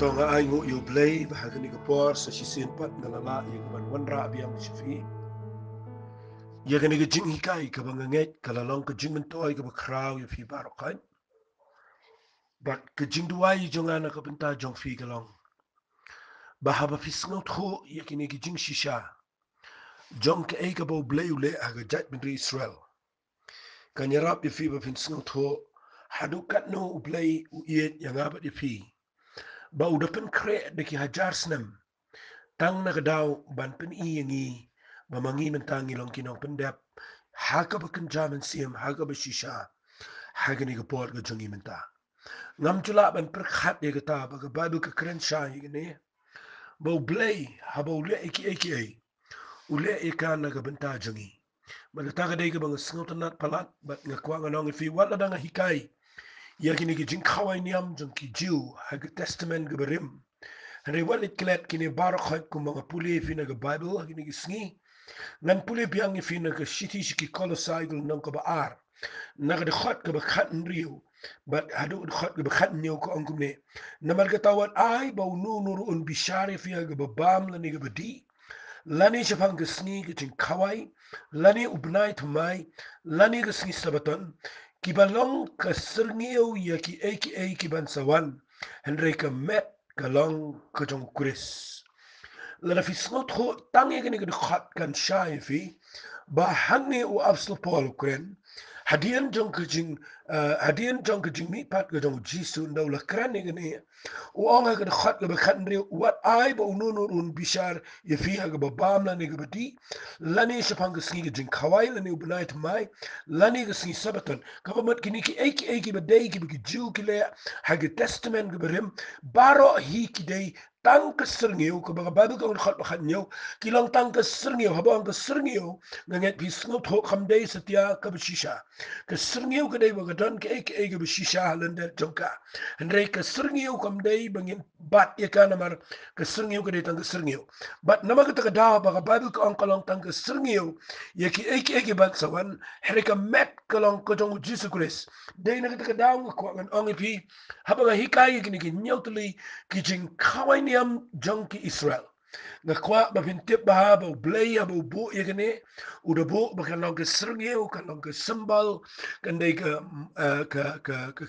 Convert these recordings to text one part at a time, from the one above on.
tonga ai ngu yu blay bahagani kapor sa sisin pat ngalala yu ban wanra biang sifi ya gani ga jing hikai ka banganget kalalong ka jing mentoy ka bakraw yu fi barokai bat ka jing duai jongana ka benta jong fi kalong bahaba fi sngot ho ya kini ga jing shisha jong ka ai ka bo blay ule aga jat bendri Israel kanyarap yu fi ba fin sngot ho hadukat no blay u iet yang abat yu fi ba udapen kre de ki hajar snam tang na kadaw ban pen iyangi mamangi mentangi long kinong pendap haka ba kenjaman siam haka ba shisha haka ni kapot ka jongi menta ngam chula ban perkhat ye kata ba ka bible ka kren sha ne ba blay ha ba ule eki ai ule eka na ka benta jongi ba ta ka dei ka bang sngotanat palat ba ngakwa nganong fi wala danga hikai ya kini ki jingkhawai niam jong ki jiu haka testament ka berim Hari walit kilat kini barakhat kung mga puli fina ka Bible kini kisngi ngan puli biang fina ka shiti shiki kolosai kung nang ka baar nakadakhat ka bakhat nriyo but hadu dakhat ka bakhat niyo ko ang kumne namar katawat ay ba ununuro un bishari fiya ka babam lani ka badi lani siya pang kisngi ka jingkhawai lani ubnay tumay lani kisngi sabaton kibalong ka sirngiyo ya ki aka kibansawan Henry ka met kalong kajong kuris. Lala fi snot ho tangi gani gani khat kan shay fi ba hangi u absal Paul kren hadian jong kajing mi pat kajong jisu ndaw la kran gani u ong gani khat ka bakhan ri wat ai ba unun un bishar ye fi ha ba bam la ni ga bati lani sapang singi kajing khawai lani u banait mai lani ga singi sabatan ka ba mat kini ki eki ba dei ki bi ju ki le ha ga testament ga berim baro hi ki dei tang ka serngiu ka ba bible ka khat ba khat nyo ki long tang ka serngiu ha ba ang ka serngiu nganget pi snot ho kham dei setia ka bishisha ka serngiu ka dei ba ga don ka eki ga bishisha halender jongka Henry ka serngiu kam dei bangin bat ya ka namar ka serngiu ka dei tang ka serngiu bat nama ka da ba ka bible ka ang kalong tang ka serngiu ya ki eki bat sawan Henry ka met kalong ka jong Jesus Christ dei na ka da ko ngan ong pi ha ba hikai ki ni nyotli ki jing khawai niam jong ki Israel nga kwa ba pintip ba ba blay ba bu igene udah bu ba kan ke srngeu kan ke symbol kan dei ke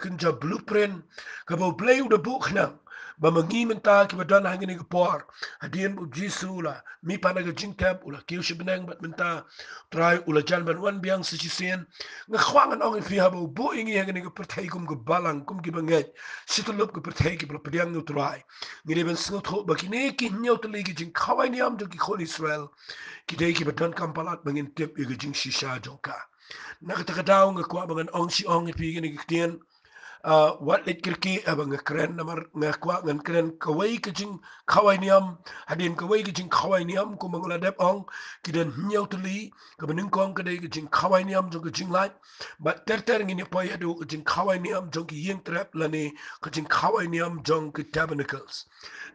kunja blueprint ka ba blay udah bu khnang ba mangi menta ki ba dan hangini ke por hadien bu jisu la mi pa na ke jingkap ula kiu shibnang bat menta try ula jan ban wan biang si sien nga khwangan ong fi ha bu ingi hangini ke perthai kum ke balang kum ki bangai situlup ke perthai ki pediang nu try ngire ben snot ho ba kine ki nyot li ki jing khawai niam jo ki khol Israel ki dei ki badan kampalat bangin tip i ki jing shisha joka nakatagadaw nga kwa bangan ong si ong ipi ki kien wat lit kirki abang nga kren namar nga kwa ngan kren kawai ka jing khawai niam hadin kawai ka jing khawai niam ko mangla dep ong ki den nyot li ka baning kong ka dei ka jing khawai niam jo ka jing lai ba ter ngini pa yadu ka jing khawai niam jo ki ying trap lani ka jing khawai niam jong ki tabernacles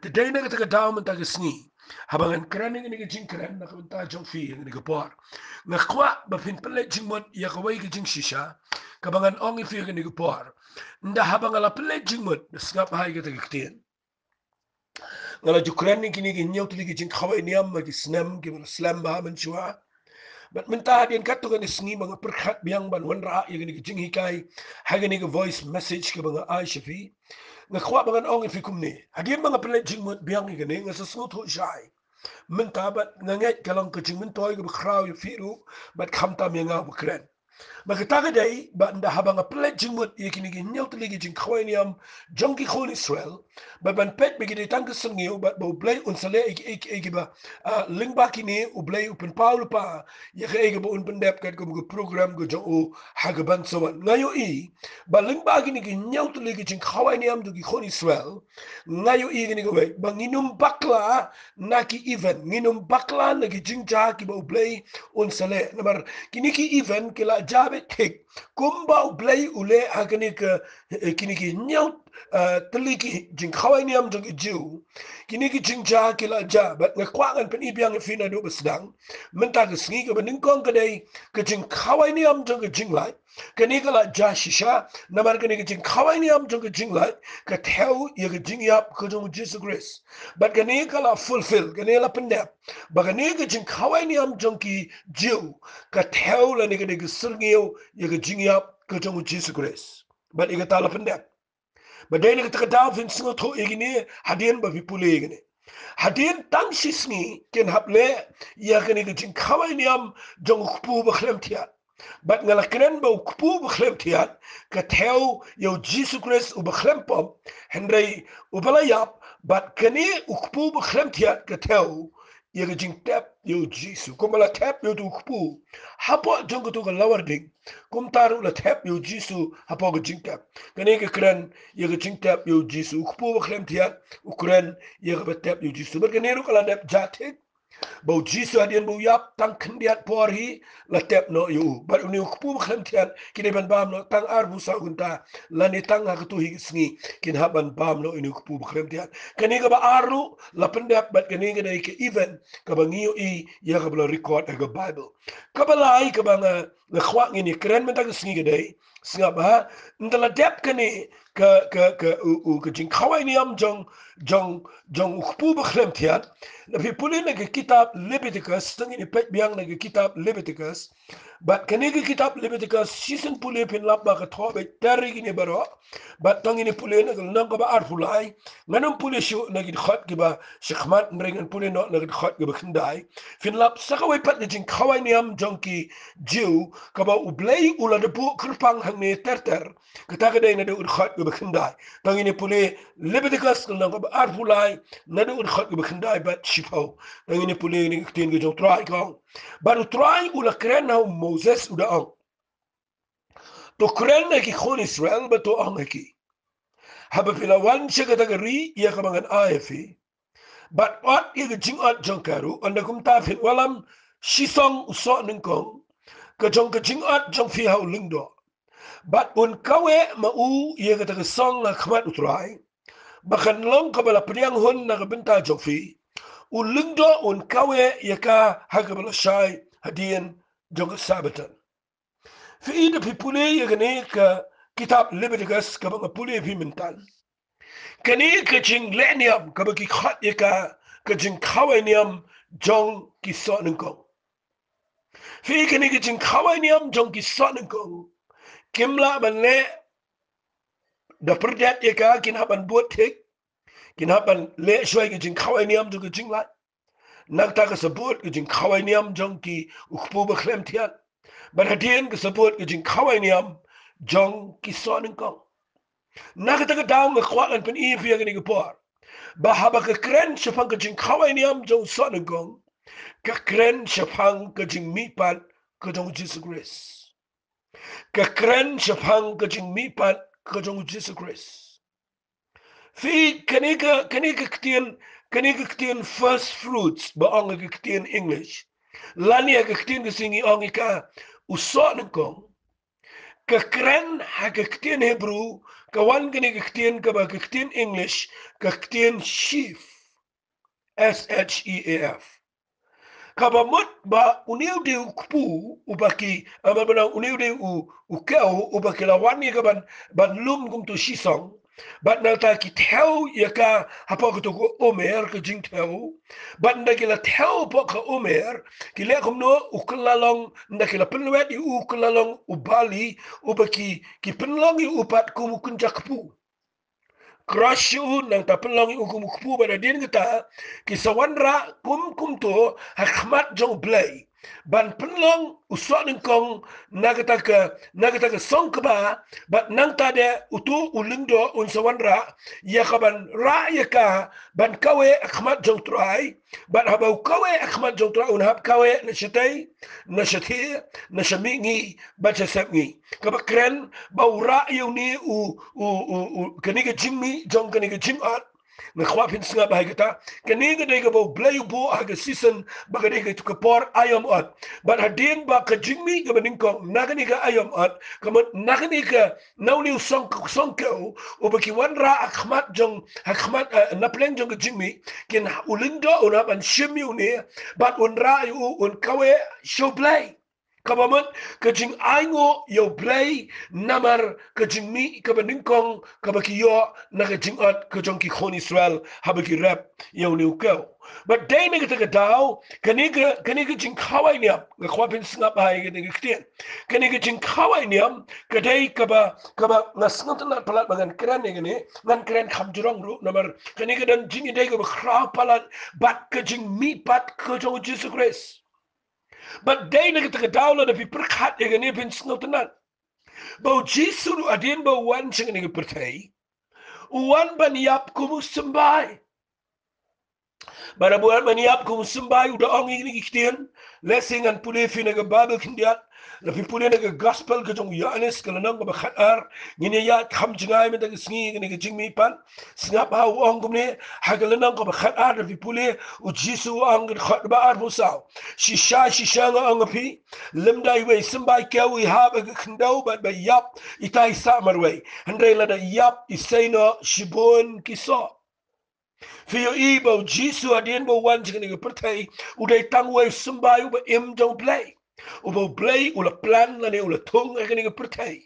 the day na ka daw man ta sngi habangan kraning ni jing kran na kunta jong fi ni ka por nga kwa ba fin pele jing mot ya ka wai ka jing shisha kabangan ong fi ni ka por nda habangala pele jing mot snap hai ka ta kitien ngala jukran ni kini ginyaw tuli ki jing khawai niam ma ki snam ki slam ba man chua but minta din katu kan sngi mga perkhat biang ban wan ra ya ni jing hikai ha ni voice message ka mga ai shafi nga kwa bangan ong fi kumni hadin mga pele jing mot biang ni gani nga sa snut ho shai minta bat nga nget kalang ka jing min toy ka kraw yu firu bat khamta mi nga bukren Magkataga day, ba nda habang pledging mo ikinigi nyaw taligi jing kwaniam jongki khon Israel, ba ban pet bigidi tangka sengyo ba blay unsale iki ba lingba kini ublay upen Paulo pa ya ka ba un pendep kat ko program go jong o hagaban sawan ngayo ba lingba kini gi nyaw taligi jing kwaniam jongki khon Israel ngayo kini go ba nginum bakla naki event nginum bakla nagi jing ja ki ba ublay unsale namar kini ki event kila jabe tik kumba blay ule agani ka kini ki nyau teliki jing khawai niam jong jiu kini ki jing ja kila ja bat nga kwangan pen ibiang fina do besdang menta ka sngi ka bening kong ka dei ka jing khawai niam jong jing lai kani kala jashisha namar kani jing khawai niam jong jing lai ka theo ye jing yap ko jong Jesus Christ but kani kala fulfill kani la pendap ba kani jing khawai niam jong ki jiu ka theo la ni kani sirngio ye jing yap ko jong Jesus Christ but igata la pendap ba dai ni ka ta fin singo tho igini hadien ba vipule igini hadien tang sisngi ken haple ya kani jing khawai niam jong khpu ba khlemtia but ngala kren ba ukpu beklemtiat ka theo yo Jesus Christ u beklempom henry u belayap but kani ukpu beklemtiat ka theo ye jing tap yo Jesus kumala tap yo ukpu hapo jong to ka lower ding kum taru la tap yo Jesus hapo ka jing tap kani ka kren ye jing tap yo Jesus ukpu beklemtiat ukren ye ka tap yo Jesus but kani ru kala dap jate bau jisu adian bau yap tang kendiat porhi la tep no yu bar uni ukpu kham tian kini ban bam no tang arbu sa gunta lani tang ha tu hi sngi kin haban bam no uni ukpu kham tian kani ga ba aru la pendap bat kani ga dai ke even ka ba ngiu I ya ga bla record ga bible ka ba lai ka ba nga khwa ngi ni kren men ta sngi ga dai singa ba ndala dep kani ka u jing khawai ni am jong ukpu kham tian na pipulin na kitab Leviticus tangin ipet biang na kitab Leviticus but kanigi kitab Leviticus season puli pin lap ba ka thobe tari gini baro but tangin puli na nang ka ba arfulai nganong puli shu na gid khat ki ba shikhmat nringen puli no na gid khat ki ba khindai fin lap sakawai pat jing khawai niam jongki jiu ka ba ublei ula de bu krpang hang ne terter kata ka dai na de ud khat ki ba khindai tangin puli Leviticus nang ka ba arfulai na de ud khat ki ba khindai but shipau tangin puli ni tin ki jong try kong baru try ula kren na Moses udah ang to kren na ki khon Israel ba to ang ki haba pilawan siya katagari iya kamangan AFE but what iya jing at jong karu anda kum ta fin walam sisong uso ningkong ka jing at jong fi hau lingdo but un kawe ma u iya katagasong na khamat utray bakan long kabala priang hun na kabinta jong fi ulingdo un kawe yaka hakabala shay hadian jong sabatan fi ida pipule yagane ka kitab Leviticus ka mga puli fi mintan kani ka jing leniam ka bagi khat yaka ka jing kawaniam jong ki sonengkong fi kani ka jing kawaniam jong ki sonengkong kimla banle da perdat yaka kinaban botek kinaban le shwai ka jing kawaniam jong ka jing la nagta ka sabot ka jing kawaniam jong ki ukpu bakhlem tian Barhatian ka sabot ka jing kawaniam jong ki sonengkong nakataga daw nga kwalan pan ifiya gani gapor bahaba ka kren syapang ka jing kawaniam jong sonengkong ka kren syapang ka jing mipat ka jong Jesus Christ ka kren syapang ka jing mipat ka jong Jesus Christ fi kanika ktien first fruits ba ang ka ktien English lani ka ktien ka singi ang ka usonengkong ka kren ha ka ktien Hebrew kawan gani ka ktien ka ba ka ktien English ka ktien sheaf SHEAF kabamot ba uniw de ukpu ubaki ababana uniw de ukeo ubaki lawani ka ban lum kum to shisong bat na ta ki theo yaka hapa ko to omer ka jing theo bat na ki la theo po ka omer ki le kum no uklalong na ki la penwet uklalong ubali ubaki ki penlong upat kum kunjakpu crush you nang tapelong ukum kupu pada din kita kisawanra kum to hakmat jong blay ban penlong usok ningkong nagataka song keba bat nang tade utu ulingdo unsawanra ya kaban ra ya ka ban kawe hakmat jong trai ban habau kawe hakmat jong trai unhab kawe na shathi na shamingi baca sabngi kabakren baura yuni u kaniga jimmi jong kaniga jimat na khwapin singa bahay kita kaniga dayga bau blay bo haga season baga dayga to kapor ayam at but hadin ba ka jimmi ga maningkong nakaniga ayam at kamot nakaniga nawli song ko o baki wanra akhmat jong akhmat napleng jong jimmi kin ulindo una ban shimmi uni but unra yu un kawe show blay Kabamat kajing aingo yo play namar kajing mi kabaningkong kabakiyo na kajing at kajong ki kon Israel habaki rap yo niukaw. But day na kita daw kaniga jingkhawai niam ngakwapin sngap ay kaniga kitian. Kaniga jingkhawai niam kaday kaba ngasngat na palat bagan kran ni gani ngan kran khamjurong ru namar kaniga dan jingi day kaba kraw palat bat kajing mi pat kajong Jesus Christ. But day na kita kadawla na piperkat ya gani pin snotanan. Bau Jisu adin bau wan sing ni pertai. Wan baniap kumusambay. Bara buat maniap kumusambay udah ong ini kitian. Lesingan pulih fina ke Bible kindiat. Lapi pulih na ke gospel ke jong Yohanes kalanang ke bakhatar. Ngini ya kham jengai menta ke singi ngini ke jingmi pan. Singap hau ong kumne hagalanang ke bakhatar lapi pulih u Jisu ong ke khat ba ar musaw. Shisha nga ong api. Lemdai we sambay kau I hab ke kendau bat ba yap itai sa marway. Handai lada yap isaino shibon kiso. Fio ibo Jisu adien bo wan jing ni pertai uday tangway sembay uba im jong play. Uba play ula plan la ni ula tung ni pertai.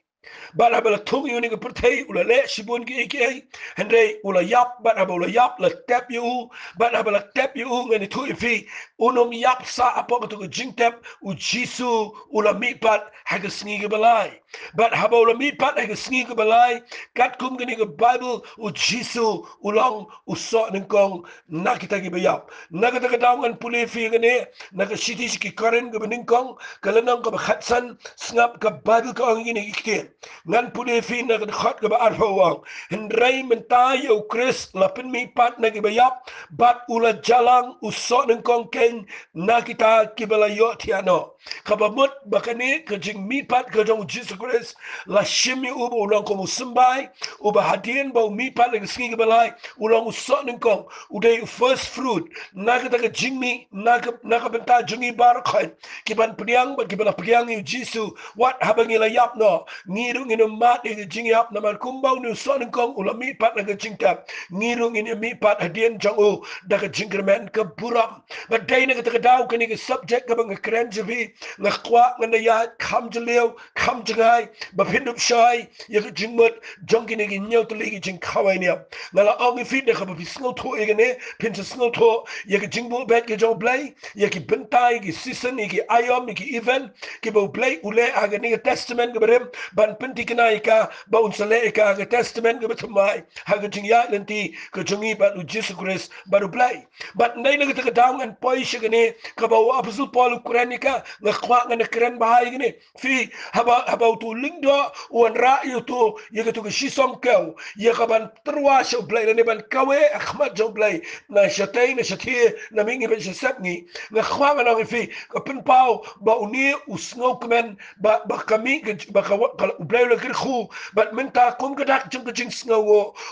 But abala tung you ni pertai ula le shibun ki eke hendre ula yap but abala yap la tap you but abala tap you ngani tu ifi unom yap sa apa tu jing tap u Jisu ula mipat haga sngi balai. But habala mipat haga sngi balai kat kum gani Bible u Jisu ulang usok ningkong nakita gi bayap nakita ka dawngan puli fi gani nakasiti si ki karen ga ningkong kalanang ka bakhatsan snap ka Bible ka ang gini iktin ngan puli fi na khat ka ba arfawang hendrai mentayo Chris lapin mi pat na gi bayap bat ula jalang usok ningkong ken nakita ki balayo tiano kabamut bakani ka jing mi pat ka jong Jesus Christ la shimi uba ulang ko musambay uba hadien ba mi pat na sngi balai ulang usok ningkong uday first fruit nakita ka jingmi nakabenta jungi barakhan kiban priang ba kibala priang yu Jisu what habang ilayap no ngirung ino mat ino jingyap naman kumbaw ni usok ningkong ulang mi pat na ka jingtap ngirung ino mi pat hadien jang u da ka jingkermen ka buram but day na kita daw kani ka subject ka bang kren javi ngakwa ngandaya kam jalew kam jangay ba pindup shay ya ka jingmut jong kini ki nyaw tuligi jingkhawai niya ngala ong ifit na ka ba pisngaw to igane pinsa sngaw to ya ka jingbo bet ka jong blay ya ki bentay ki season ki ayom ki event ki ba blay ule aga ni testament ka barim ban pinti kinay ka ba unsale ka aga testament ka batumay haga jingya lanti ka jongi ba u Jesus Christ ba blay but nay na kita ka daw ngan poy siya gani ka ba apostle Paul Quranika ngakwa nga nakren bahay gani fi haba tu lingdo uan ra'yo to ya ka to ka shisong kaw ya ka ban terwa siya blay na ban kawe akhmat jong blay na shatay na shatie na mingi ba siya sapngi ngakwa nga nang fi ka pinpaw ba uni usngaw kemen ba kami ba ka blay la kirkhu ba minta kum ka dak jong ka jing sngaw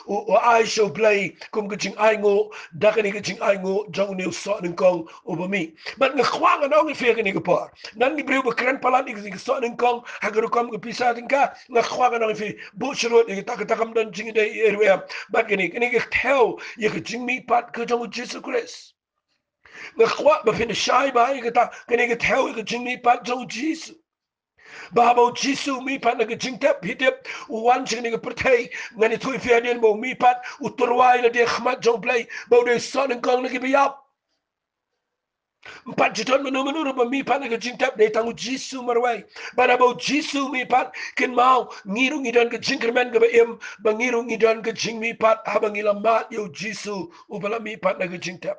o ay siya blay kum ka jing ay ngo dakani ka jing ay ngo jong ni usok ningkong ubami but ngakwa nga nang fi ka ni ka par nan ni brew ba kren palan ik usok ningkong hagaru kam ka pisa tingka ngakwa nga nang fi bu shirot ik takam dan jing day erwe but kini ka tell ya ka jing mi pat ka jong Jesus Christ ngakwa ba fin shy ba ik ta kini ka tell ya ka jing mi pat jong Jesus Bahabaw Jisu mi pat na jing tap hitip wan sing ni pertai ngani tu fi adien bo mi pat uturwai na de khmat jong play bo de son kong na gibiyap empat juta menu ba mi pat na jing tap de tangu Jisu marwai bahabaw Jisu mi pat kin mau ngirung idan ka jingkermen ka ba im ba ngirung idan ka jing mi pat habang ilamat yo Jisu ubala mi pat na jing tap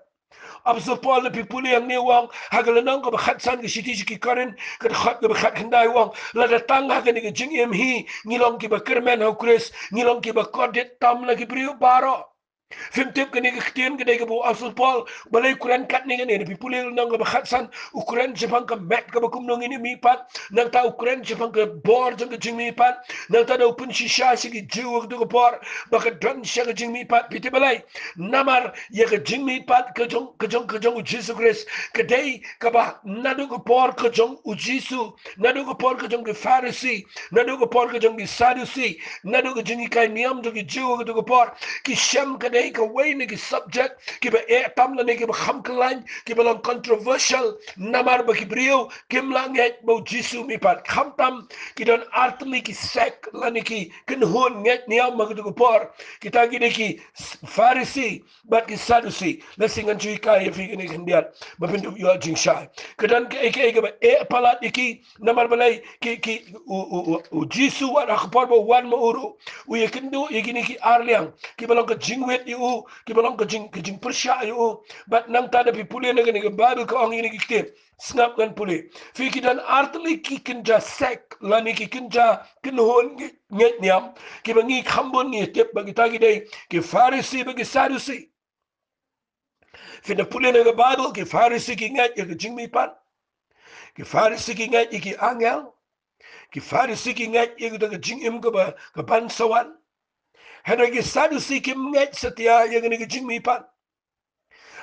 Apostle Paul lepi puli yang ni wang hagalanang ka bakhatsan ka siti ki karen ka khat ka bakhat khandai wang la datang ha ka ni ka jing em hi ngilong ki ba kermen ha Chris ngilong ki ba kodet tam la ki brio baro Fimtip kani kitian kadai ka bu Apostle Paul balay Quran kat ni kani lepi puli nang ka bakhatsan ukuran jepang ka met ka bakum nong ini mi pat nang ta ukuran jepang ka bor jang ka jing mi pat nang ta daw pun shisha si ki jiwa ka bor baka dran siya ka jing mi pat piti balay namar ya ka jing mi pat ka jong u Jesus Christ kadai ka ba nado ka por ka jong u Jesus nado ka por ka jong ka Pharisee nado ka por ka jong ka Sadducee nado ka jing ka niam jong ka jiwa ka por ki shem kadai nei ka way ni ki subject ki ba tam la ni ki ba kham klan ki ba lang controversial namar ba ki brio kim la nget bo jisu mi pat kham tam ki don artli ki sek la ni ki kin hon nget niam ma ko por kita gi ni ki Pharisee but ki Sadducee la singan chui ka ye fi ni kandiat ba pindu yo jingsha kedan ke ba palat iki namar balai ki u jisu wa akhbar ba wan ma uru u ye kindu ye gini ki arliang ki balong ka jingwet yu ki balong ka jing persya yu but nang tada pi pule na gani bible ko ang ini ki kite snap kan pule fi ki dan artli ki kinja sek lani ki kinja kinhon nget niam ki bangi khambon ni tep bagi tagi dai ki Pharisee bagi Sadducee fi na pule na bible ki Pharisee ki ngat ye ki jingmi pan ki Pharisee ki ngat ye ki angel ki Pharisee ki ngat ye ki jingim ka ba ka ban sawan hena ki Sadducee ki ngat setia ye ki jingmi pan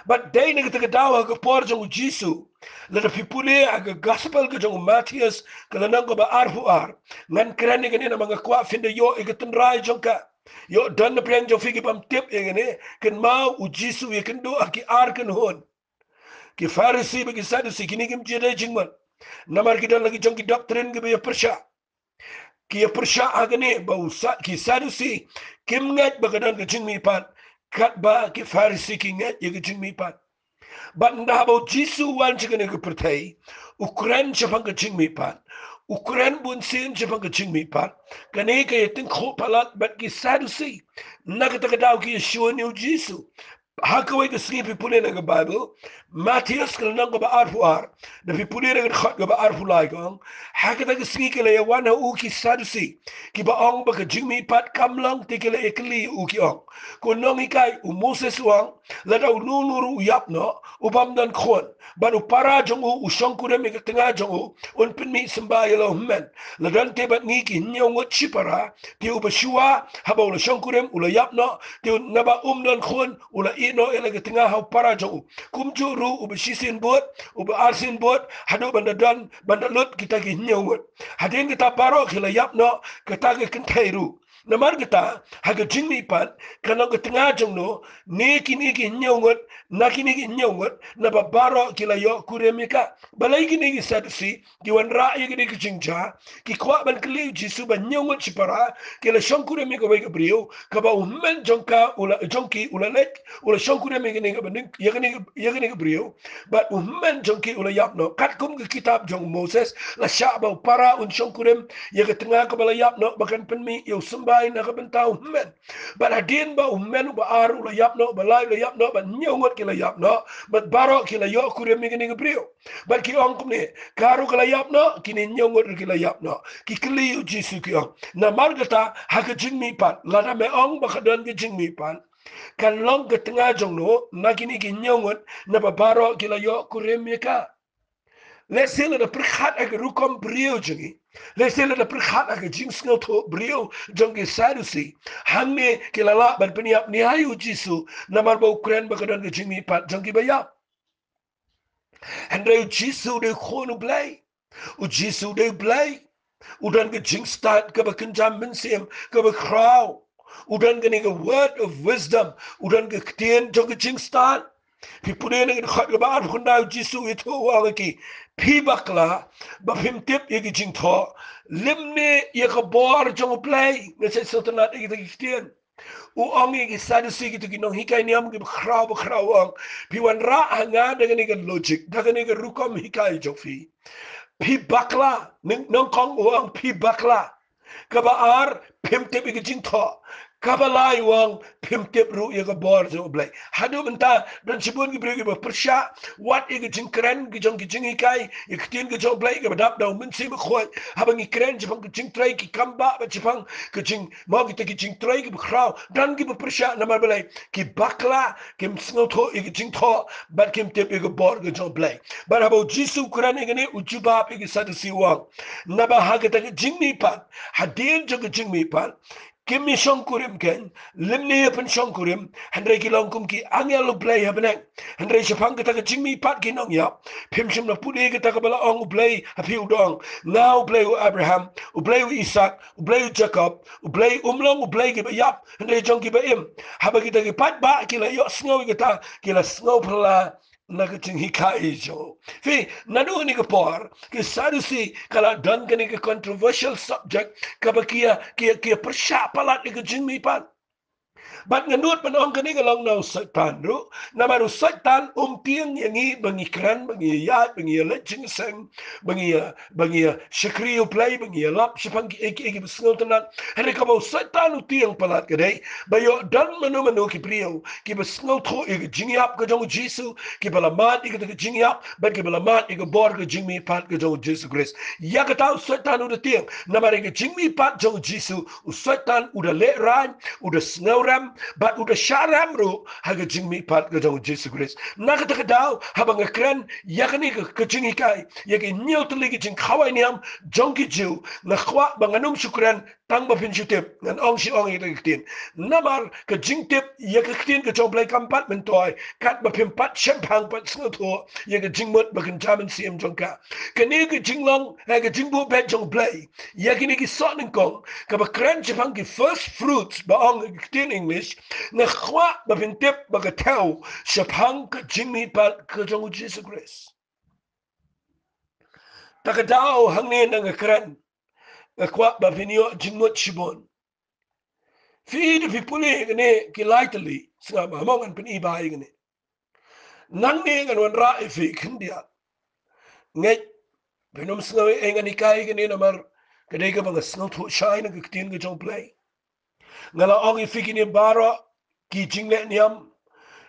but day na kita dawa ka por jong Jisu la da pipule aga gospel ka jong Matthias ka nang ko ba arfuar ngan kran ni na mga kwa finde yo ikatun rai jong ka yo dan na preng jong figi pam tip ngene ken mau u Jisu ye ken do aki ar ken hon ki Pharisee ba ki Sadducee kini kim jede jingman namar kita lagi jong ki doctrine ki ba persya ki persya agane ba ki Sadducee kim ngat ba kadan ka jingmi pan kat ba ki Pharisee ki ngat ye ki jingmi pan but ndabo Jisu wan chikane ke pertai Ukraine chapang ke jingmi pan Ukraine bun sin chapang ke jingmi pan kane ke yetin kho palat but ki Sadducee nakata kadaw ki Yeshua ni Jisu hakaway ka sige pipuli na Bible Matthias ka nang ka ba arfuar na pipuli na khot ka ba arfulay kong hakata ka sige kila yawan na uki Sadducee ki ba ong ba ka jingmi pat kamlang ti kila ekli uki ong kung nong ikay Moses wang la daw nunuru uyap no upam dan khon ban upara jong usong kure mi ka tinga jong un pinmi sembaya lo men la dan te bat ni ki nyong chipara ti ubashua habaw la shongkurem ula yap no ti naba dan khon ula ino ila ka tinga haw para jong kumjuru ubashisin bot uba arsin bot hado banda dan banda lot kita ki nyong hadin kita paro kila yap no kita ki kentairu namar kita haga jingmi pan kanang ketenga jong no ne kini ki nyongot na kini ki nyongot na babaro kila yo kuremika balai kini ki Sadducee ki wan ra ye kini ki jingja ki kwa ban kli Jisu ban nyongot chipara kila shong kuremika bai ka brio ka ba ummen jongka ula jongki ula lek ula shong kuremika ni ka ban ye kini ka brio but ummen jongki ula yapno kat kum ki kitab jong Moses la sha ba para un shong kurem ye ka tenga ka bala yapno bakan penmi yo sumba na kabentau men but hadin ba men ba aru la yapno ba lai la yapno ba nyongot ki la yapno but baro ki la yo kure mi ni brio but ki on kumne karu ki la yapno ki ni nyongot ki la yapno ki kli Jisu ki on na margata ha ka jingmi pat la da me on ba khadan ki jingmi pan kan long ke tengah jong no na kini ki nyongot na ba baro ki la yo kure mi ka let's say la prikhat ag rukom brio jingi let's say la prikhat ag jingsno to brio jongi Sadducee hangne kilala ban peniap ni hayu Jisu namar ba Ukraine ba kadan ke jingmi pat jongi bayap andre Jisu de khonu blai u Jisu de blai udan ke jingstat ke ba kenjam mensem ke ba kraw udan ke ni word of wisdom udan ke ktien jongi jingstat pipune na khat ga ba khunda Jisu ito wa ki pi bakla ba phim tip ye ki jing tho limne ye ka bor jong play ne se sotna ye ki tien u ong ye ki Sadducee ki to no hikai niam ki khraw ong pi wan ra hanga de ni ka logic da ni ka rukom hikai jok pi bakla nong kong ong pi bakla ka ba ar phim tip ye ki jing tho kabalai wang pimtip ru ye ka bor jo blai hadu menta dan sibun ki brigi ba persya wat ye ki jingkren ki jong ki jingi kai ye ktin ki jo blai ka dap daw min sim khoi habang ikren jipang ki jing trai ki kamba ba jipang ki jing mo ki ki jing trai ki khraw dan ki ba persya na ma blai ki bakla kim sngo tho ye ki jing tho bat kim tip ye ka bor ki jo blai ba habo Jisu kuran ye ne ujuba ye ki Sadducee wang na ba ha ki ta jingmi pan hadin jo ki jingmi pan Kimi shonkurim ken, limni pen shonkurim, Henry kilongkum ki angel play habenek, Henry shapang kita ke jingmi pat kinong yap, Pimshim na pudi kita ke bala ong play hapi udong, now play with Abraham, play with Isaac, play with Jacob, play umlong, play ki ba yap, Henry jong ki ba im, haba kita ki pat ba kila yok snow kita, kila snow pala, naging hikaay jo. Fi nanu ni kapor ke sadusi kala dan kani ke controversial subject kabakia kia persyapalat ni ke jingmi pan. Bat nganut panong kani kalong na setan ru na baru setan tiang yangi bangikran bangiyat bangiyat jingseng bangiya shakri play bangiyat sipang eki besngal tenan hari kabau setan tiang palat kadai bayo dan manu ki priyo ki besngal tho eki jingyap ka jong jisu ki balamat eki ka jingyap bat ki balamat eki bor ka jingmi pat ka jong jisu Christ ya ka tau setan udah tiang na mari ka jingmi pat jong jisu setan udah leran udah snauram but udah syaram ru haga jingmi pat ga jong Jesus Christ nak ta daw habang kran yakni ka jingi kai yaki nyel tuligi jingkhawai niam jongki jiu na khwa banganum syukran tang ba pin chutip ngan ong si ong ita kitin namar ka jingtip yak kitin ka jong play kampat mentoy kat ba pin pat champang pat snotho yak jingmot ba kan jaman sim jongka kani ka jinglong haga jingbu bet jong play yakini ki sotning kong ka ba kran chapang ki first fruits ba ong kitin English na khwa ba pintip ba ka tau shapang ka jingmi pat ka jong Jesus Christ takadao hangin ang kran na khwa ba pinyo jingmot shibon fi de fi puli gane ki lightly sa ba mong an pinibay gane nang ni ngan wan ra fi kindia ngai pinom snawi engani kai gane namar kadai ka bang snot shine ka kitin ka jong play ngala ong fi kini bara ki jingle niam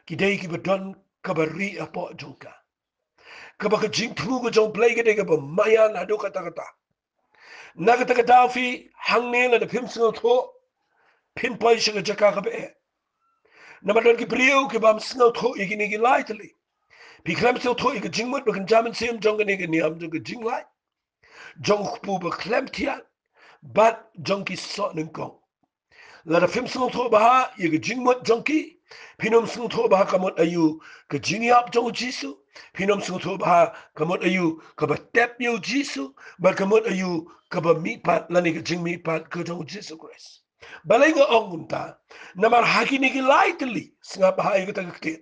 ki dei ki badon ka bari apo jongka ka ba ka jing thu ka jong play ka dei ka ba maya na do kata kata na kata kata fi hangne la de pim snot ho pin poi shiga jaka ka be na madon ki brio ki bam snot ho igini ki lightly pi klem snot ho ig jingmot ba kan jamin sim jong ni ka niam jong ka jing lai jong pu ba klem tia bat jong ki so ning kong la da film snot ho ba ig jingmot jong ki pinom snot ho ba kamot ayu ka jingyap jong jisu pinom snot ho ba kamot ayu ka ba tep yo jisu ba kamot ayu ka ba mi pat la ni ka jing mi pat ka jong jisu Christ balay nga ongunta namar hakini ki lightly snga ba ay ka takti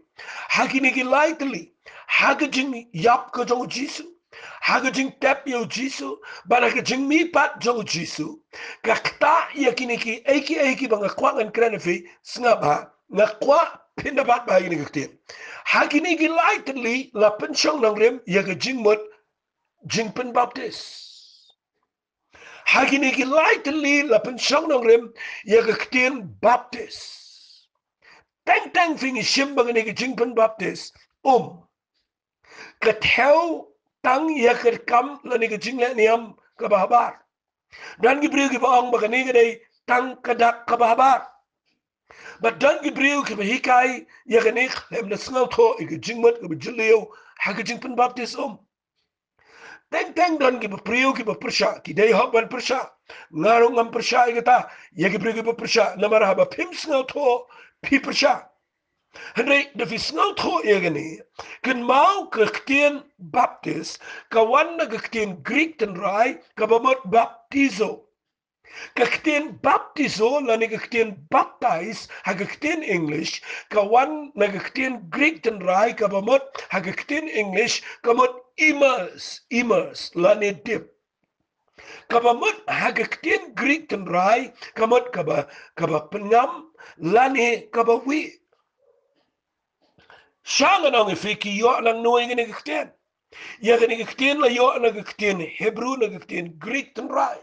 hakini ki lightly hakajing yap ka jong jisu hakajing tep yo jisu bala ka jing mi pat jong jisu kakta yakini ki eki bang kwangan krenefi snga ba nga kwa pindapat ba ini kakti hakini ki lightly la pensyong nang rem ya ka jing mot jing pen baptist hakini ki lightly la pensyong nang rem ya ka ktin baptist tang fingi shimbang ni ka jing pen baptist ka theo tang ya ka kam la ni ka jing le niam ka bahabar dan ki brio ki baong ba ni ka dei tang kadak ka bahabar but dan ki brio ki hikai ya ka ni lem na sngal tho ka jing mot ka bijleo ha ka jing pen baptist teng dan ki brio ki persya ki dei hok ban persya ngarong ngam persya igata ya ki brio ki persya namar ha ba pim sngal tho pi persya Henry de visngal tho egeni ken mau kekten baptist kawan na kekten Greek ten rai kabamot baptizo kekten baptizo la ni kekten baptize ha kekten English kawan na kekten Greek ten rai kabamot ha kekten English kamot immerse la ni dip kabamot ha kekten Greek ten rai kamot kaba penyam la ni kaba wi Shangan ang ifiki yo nang nuay nga nagkakten. Ya ka nagkakten la yo nagkakten Hebrew nagkakten Greek ten rai.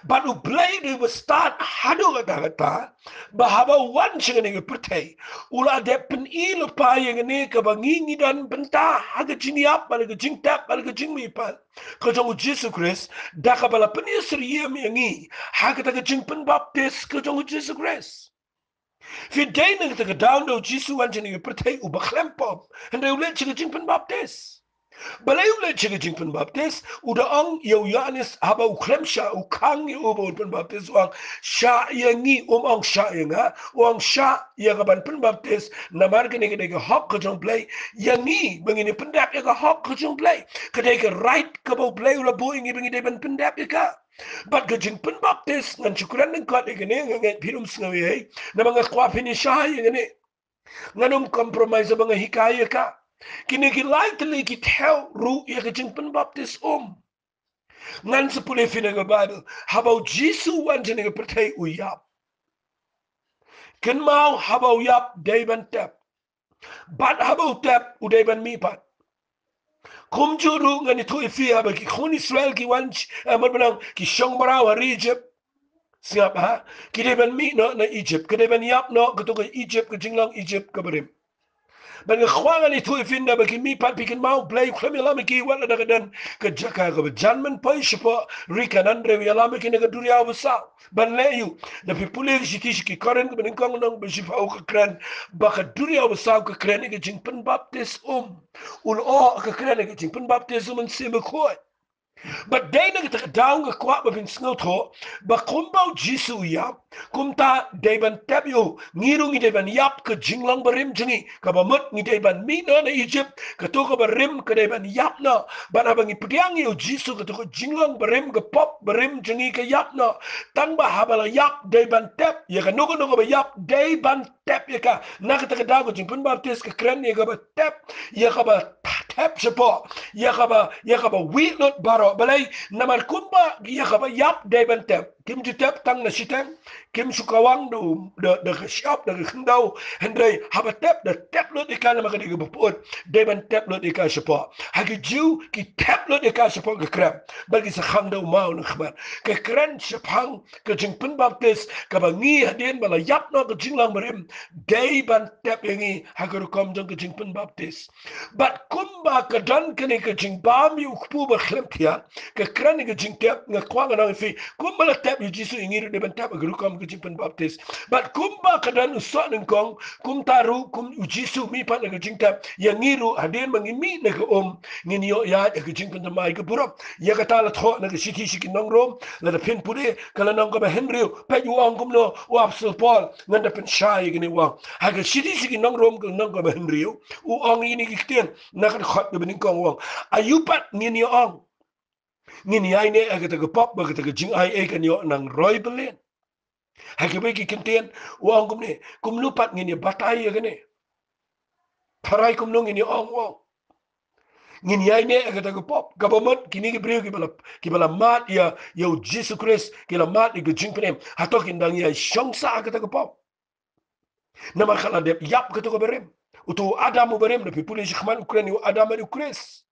But ublay di start hado kata bahaba wan siya nga nagpertay. Ula de penilo pa yang nga ka bangingi dan benta haga jingyap malaga jingtap malaga jingmipan. Kajong Jesus Christ da ka bala penisriyam yangi haga taga jingpen baptist kajong Jesus Christ. Verdedigen te gedaan door Jesu en zijn partij u beglempop en de ulet je jing pen baptist. Balay ulay chika jing pen baptis, uda ang yaw yanis haba uklem sha ukang yu uba pen baptis wang sha yangi ang sha yanga wang sha yagaban pen baptis namar kene kene ke hok kajong play yangi bangini pendap yaga hok kajong play kene ke right kabo play ula boing ibang ide ban pendap yaka. But kajing pen baptis ngan syukuran ng kat ikene ngan pirum sngawi na mga kwa finisha yangene nganum compromise mga hikaya ka. Kini kilay tali kithaw ru ya kajing pen baptis ngan sa puli fina nga Bible habaw Jisu wan jini nga pertay uyap kin mau habaw yap dayban tap bat habaw tap udayban mipat kum juru nga nito ifi haba ki khun Israel ki wan manang ki syong baraw hari Egypt singap ha ki dayban mi no na Egypt ki dayban yap no kato ka Egypt ka jinglang Egypt ka barim ban khwangan itu ifinda bagi mi pat bikin mau play khami lama ki wala daga dan ke jaka ke janman pai siapa rika andre wi lama ki naga duria wasa ban leyu na pipule siti ki karen ke beningkong nang besifa ke kran baka duria wasa ke kran ke jingpen baptis ul o ke kran ke jingpen baptis sebe khoi but they nag ta daung ga kwa ba bin sngo tho ba kumbau Jisu ya kumta deban tabyo ngiru ngi deban yap ke jinglang barim jingi ka ba mut ngi deban mi na Egypt ka to ka barim ka deban yap na ba na bangi pdiang yo Jisu ka to ka jinglang barim ka pop barim jingi ka yap na tang ba habala yap deban tab ya ka nugo nugo ba yap deban tab ya ka na ka ta dago jingpun baptis ka kren ya ka ba tab ya ka ba tab sepo ya ka ba wi not baro balay namar kumba yakaba yap deban tep kim jitep tang na siteng kim sukawang do shop do khndau hendai haba tep da tep lo ikana magadi buput deban tep lo ikana sepo hagi jiu ki tep lo ikana sepo ke krem bagi sa khndau mau na khbar ke kren sepang ke jingpun baptis ka bangi hadien bala yap no ke jinglang berim deban tep yangi hagar kom jong ke jingpun baptis but kumba ka dan kene ke jingbam yu khpu ba khlemtia ke krani ke jingtep nga kwanga na fi kumba la tep yu Jisu ingir de ban tep agru kam ke jingpen baptis but kumba kadan usot ng kong kum taru kum Jisu mi pat ke jingtep yang ngiru hadin mangimi na ke nginyo ya ke jingpen mai ke burap ya kata la tho na ke siti sikin nong rom la da pin pude kala nong ka ba Henry pe yu ang kum no wa apostol Paul nganda pen shai gini wa ha ke siti sikin nong rom ke nong ka ba Henry u ang ini kiten na kan khat ke bening kong wang ayupat nginyo ang ngini ai ne aga taga pop ba taga jing ai e kan yo nang roy belen ha ke be ki kenten wang kum ne kum lupat ngini batai ya ne tharai kum no ngini ong wang ngini ai ne aga taga pop gabamot kini ki brio ki bala mat ya yo Jesus Christ ki la mat ki jing penem hatok indang ya shongsa aga taga pop na makala de yap ka to berem utu adam berem na pipuli shkhman ukraini adam ni ukres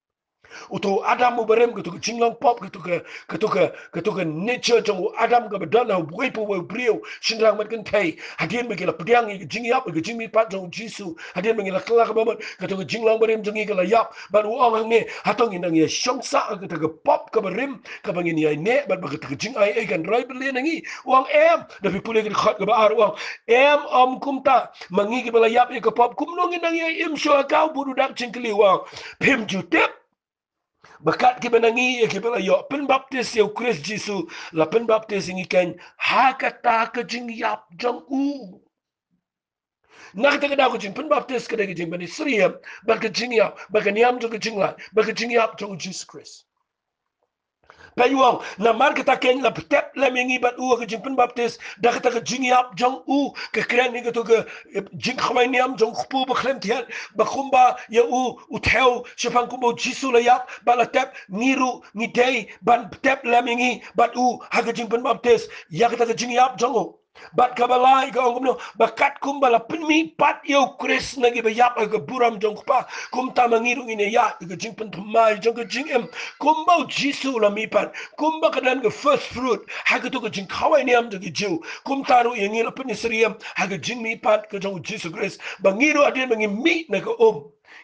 uto adam mo barem ko to jinglang pop ko to nature jong adam ga badana wepo we brio shindrang mat kan thai hadien me la pdiang gi jing yap gi jing mi pat jong Jisu hadien me la kala ga bamat ko to jinglang barem jong gi la yap ban uang ne hatong inang ye shongsa ko to pop ka barem ka bangin ye ne ban ba to jing ai kan roi belen ngi uang em da pi pule gi khat ga ba ar uang em kumta mangi gi bala yap ko pop kum no ngi nang ye em sho ka budu dak jingkli uang pem jutep bakat ki benangi ki bela yo pen baptis yo Chris Jisu la pen baptis ngi ken hakata ka jing yap jong u nak ta da ko jing pen baptis ka da jing bani sriyam ba ka jing yap ba ka niam jong jing la ba ka jing yap jong Jesus Chris payuang na marka ta ken la tep la mengi bat u ka jing pen baptis da ka ta ka jing yap jong u ka kren ni ka to ka jingkhawai niam jong khpu ba khlem thian ba khumba ya u theo shapang kumbo Jisu la yap ba la tep ngiru ni dei ban tep la mengi bat u ha ka jing pen baptis ya ka ta ka jing yap jong u bat kabalai ka ongom no bakat kumbala pinmi pat yo Chris nagi bayap aga buram jong pa kum tamangiru ine ya ga jing pen thamai jong ga jing em kumbau Jisu la mi pat kumba kadan ga first fruit haga to ga jing khawai niam jong jiu kum taru yengi la pin sriem haga jing mi pat ga jong Jisu Chris bangiru ade bangi mi na ga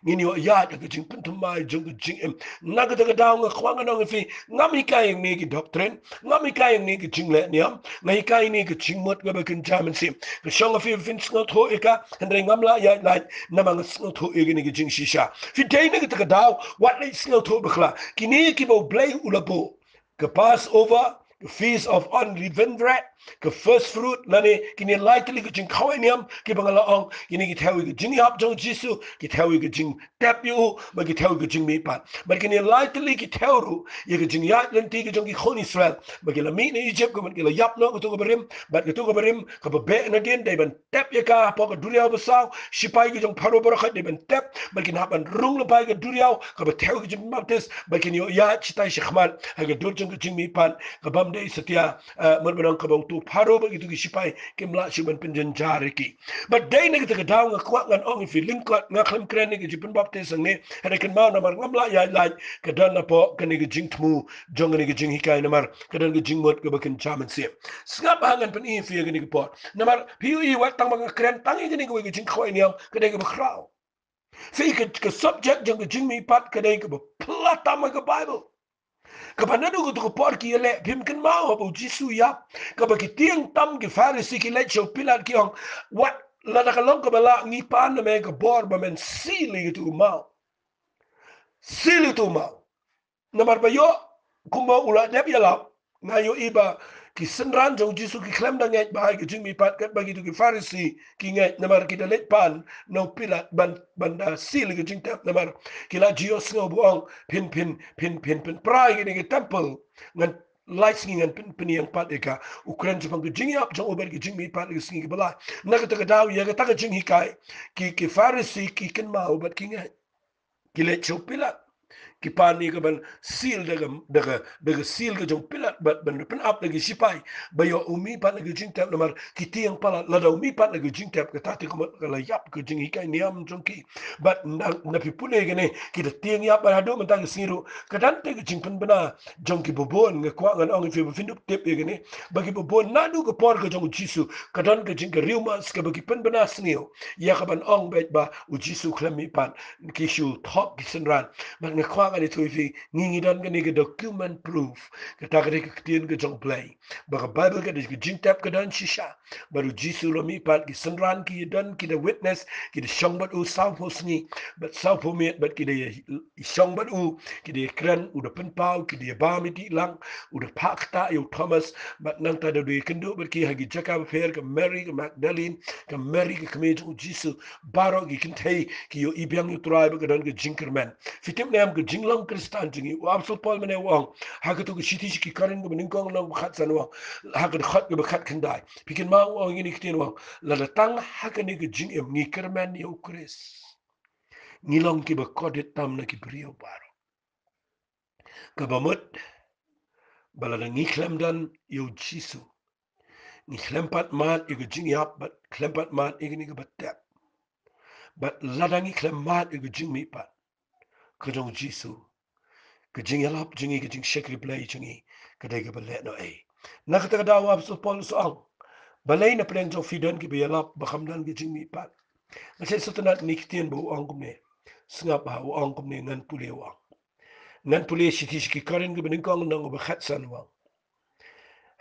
ngini wa ya ke jing pentumai jong ke jing em naga daga daw nga kwang anong fi ngami kay ni ki doctrine ngami kay ni ki jing le niam ngai kay ni ki jing mot ga ba kin jaman sim ke shong fi fin sngot ho eka hendre ngamla ya la namang sngot ho ega ni ki jing shisha fi day ni daga daw wat ni sngot ho bkhla kini ki bo blay ulabo ke Passover, the feast of unleavened bread, the first fruit, nani kini lightly ke jingkhawai niam ki bangalaong kini ki tawi ke jing yap jong jisu ki tawi ke jing tap yu ba ki tawi ke jing mi pat ba kini lightly ki tawru ye ke jing yat len ti ke jong ki khon Israel ba ki la mi ni Egypt ko ki la yap no ko to ko berim ba ki to ko berim ka ba be na din dai ban tap ye ka po ko duria ba saw sipai ki jong pharo ba khat dai ban tap ba ki na ban rung la pai ke duria ka ba tawi ke jing baptist ba kini yo ya chitai shikhmal ha ke dur jong ke jing mi pat ka bam dai setia merbenang ka bang tu pharo ba gitu ki sipai kimla siban penjen jariki but day ne kita daw nga kwak ngan ong fi linkot nga khlem kren ne ki pen bapte sang ne hada kan ma na mar ngamla ya la ka dan na po kan ne jing tmu jong ne jing hikai na mar ka dan jing mot ka bakin chaman se skap hangan pen i fi ne po na mar piu i wat tang ma kren tang i ne ko jing khoi niam ka de ka khrao fi ka subject jong jing mi pat ka de ka plata ma ka bible kapanado ko to por ki ele pim kan ma ho jisu ya ka ba ki tiang tam ki farisi ki le cho pilat ki ong wat la da kalong ka bala ngi pan na me ka bor ba men sili tu ma na mar ba yo kuma ula deb ya la na yo iba ki senran jong jisu ki klem da ngai ba ki jing mi pat kat ba ki tu ki farisi ki ngai na mar ki da le pan no pilat banda sili ki jing tap na mar ki la jios ngo buang pin prai ki temple ngan lightning ngan pin yang pat eka ukran jipang ki jing yap jong ober ki jing mi pat ki singi ki bala na ka ta daw ya ka ta jing hikai ki farisi ki ken ma obat ki ngai ki le cho pilat ki pani ka ban seal daga seal ka jong pilat ban pen up lagi sipai bayo umi pat lagi jing tap namar ki tiang pala lada umi pat lagi jing tap ka tati ka la yap ka jing hikai niam jong ki but na pi pune gane ki da tiang yap ba do man ta siru ka dan te ka jing pen bana jong ki bobon nga kwa ngan ong fi finduk tep gane bagi bobon na du ka por ka jong jisu ka dan ka jing ka riuma ska bagi pen bana snio ya ka ban ong bet ba u jisu klemi pan ki shu top ki senran man nga kwa ngani tu fi ngi dan ga ni document proof ka ta ga ka tien ga jong play ba ka bible ga ki jing tap ka dan shisha baru jisu lo mi pat ki senran ki dan ki da witness ki da shong bat u sau po sngi but sau po met but ki da shong bat u ki da kran u da pen pau ki da ba mi ti lang u da pak ta yo thomas but nang ta da du kendo but ki ha gi jaka fair ka mary ka magdalene ka mary ka kme jisu baro ki kintei ki yo ibyang yu tribe ka dan ga jinkerman fitim nam ga jinglang kristan jingi wa absol pol mene wang ha ga to ga shiti ki karin ga ning kong nang khat san wang ha ga khat ga khat khandai pikin ma wang ni kitin wang la la tang ha ga ni ga jing em ni kerman yo kris ni long ki ba kodit tam na ki brio baro ka ba mut bala na ni klem dan yo jisu ni klem pat mat i ga jing yap but klem pat mat i ga ni ga batap but ladangi klem mat i ga jing mi pat ka jong jisu ka jing yalap jingi ka jingshakri play jingi ka dai ka bale no ai na ka ta dawa so pol so ang balay na pleng jo fidan ki yalap ba khamdan ki jing mi pat na se sotanat niktien bo ang kumne snga ba o ang kumne ngan pule wa ngan pule shiti ki karen ki bening kong nang ba khat san wa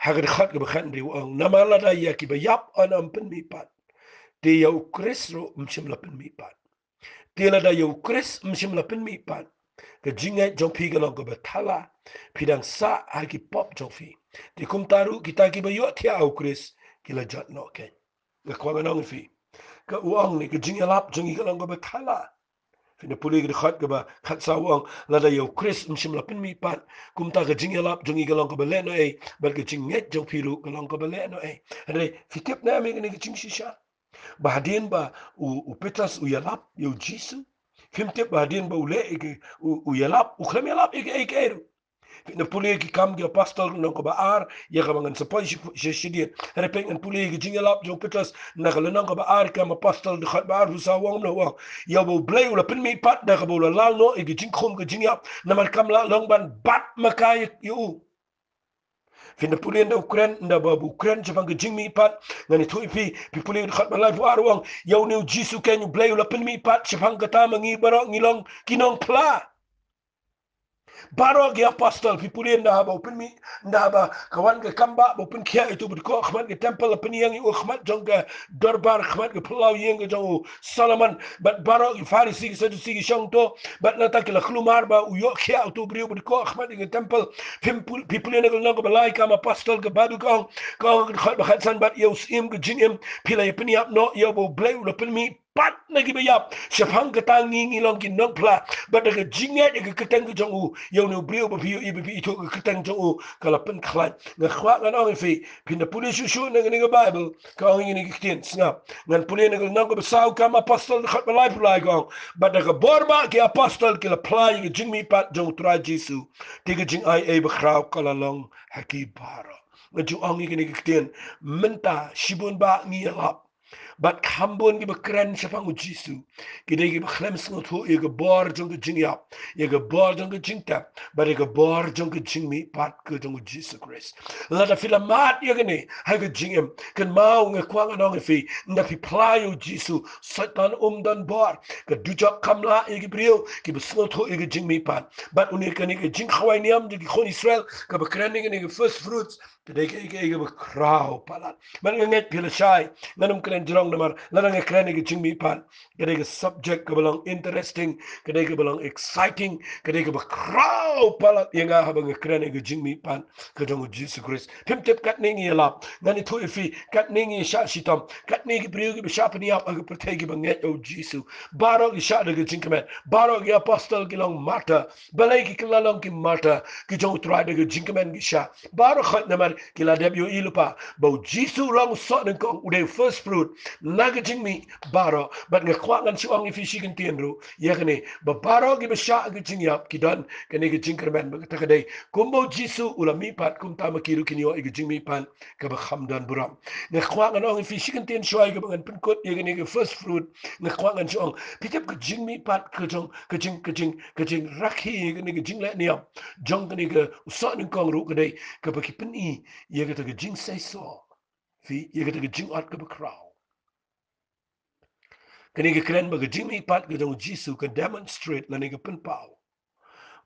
hagar khat ka ba khat ndi wa namala da ya ki ba yap anam pen mi pat te yau krisro mchim la pen mi pat te la da yau kris mchim la pen mi pat ka jinga jong pi galong ko betala pidang sa har ki pop jong fi ti kum taru kita ki bayo thia au kris ki la jat no ke ga kwa nong fi ka uang ni ka jinga lap jong i galong ko betala fi na puli ki khat ka ba khat sa uang la da yo kris mshim la pin mi pat kum ta ka jinga lap jong i galong ko bele no ei bal ka jinga jong pi lu galong ko bele no ei re fi tip na mi ni ka jing shisha bahadin ba u petras u yalap yo jisu fimte bahadin ba ule u yalap u khlem yalap ik eru na puli ki kam ki apostol no ko ba ar ya ka mangan sa poi shidiet repeng an puli ki jingalap jo petras na ka lanang ko ba ar kam apostol de khat ba ar sa wong no wa ya bo blay ula pin mi pat da ka bo la no e ki jing khom ki jingyap na mar kam la long ban bat makai yu Finda pulian da Ukraine nda babu Ukraine chapang ke jing mi pat ngani thui pi pulian khat balai fu arwang yau new jisu ken you blay la pen mi pat chapang kata mangi baro ngilong kinong pla baro ge apostle pi pulian da ba pen mi nda ba kawan ke kamba ba pen kia itu ber ko khmat ke temple pen yang u khmat jong ke dorbar khmat ke pulau yang ke jong Solomon but baro ke farisi ke sadusi ke shong to but na tak la khulumar ba u yo kia itu ber ko khmat ke temple pi pulian ke nang balai kam apostle ke badu kong khat ba khat san bat yo sim ke jingem pilai pen yap no yo bo blay la pen mi pat lagi bayap syapang ketang ngi long kin nong pla but ke jinget ke ketang ke jong u yo no brio ba pi itu ke ketang jong u kala pen khlat nga khwa ngan ong fi pinda pulis shu nang ni bible ka ong ni kitin snap ngan pulis nang nong ko saw kam apostle khat ba life like ong but ke borba ke apostle ke la pla ke jing mi pat jong tra jesu ti ke jing ai e ba khrau kala long haki para nga ju ong ni kitin menta shibun ba ngi lap but kambon gi bekren shapang jisu gide gi bekhlem snot ho ye gebor jong ge jing yap ye gebor jong ge jing tap but ye gebor jong ge jing mi pat ge jong jisu christ la da fila mat ye gene ha ge jing em ken mau nge kwang anong fi nda fi playo jisu satan dan bor ge dujak kamla ye gi brio gi besnot ho ye ge jing mi pat but unik ken ge jing khawai niam ge khon israel ge bekren ge first fruits gide ge bekrau palat man nge pila shai nanum kren jrong namar lanang ekran ke jingmi pan kade ke subject ke belong interesting kade ke belong exciting kade ke crowd pala yenga habang ekran ke jingmi pan ke jong Jesus Christ pim tep kat ningi lap ngani thu ifi kat ningi sha shitam kat ningi priyo ke sha pani ap ag protege ke banget o Jesus baro ke sha de ke jingkamen baro ke apostle ke long mata balai ke lalong ke mata ke jong tra de ke jingkamen ke sha baro khat namar ke la debyo ilupa bo Jesus long so den kong ude first fruit nagajing mi baro but nga kwangan si ang ifi shikin tienru yakane ba baro gi ba sha gi jing yap kidan kane gi jing kerman ba ta kadai kumbo jisu ula mi pat kum ta makiru kinyo gi jing mi pan ka ba khamdan buram nga kwangan ang ifi shikin tien shwai ga bangan pin kot yakane gi first fruit nga kwangan si ang pitep gi jing mi pat ka jong ka jing rakhi gi gi jing le niam jong kane gi usa ning kong ru kadai ka ba ki pin i yaga ta gi jing sai so fi yaga ta gi jing at ka ba kraw kani ke kren ba ke jing mi pat ke dong jisu kan demonstrate la ne ke pen pau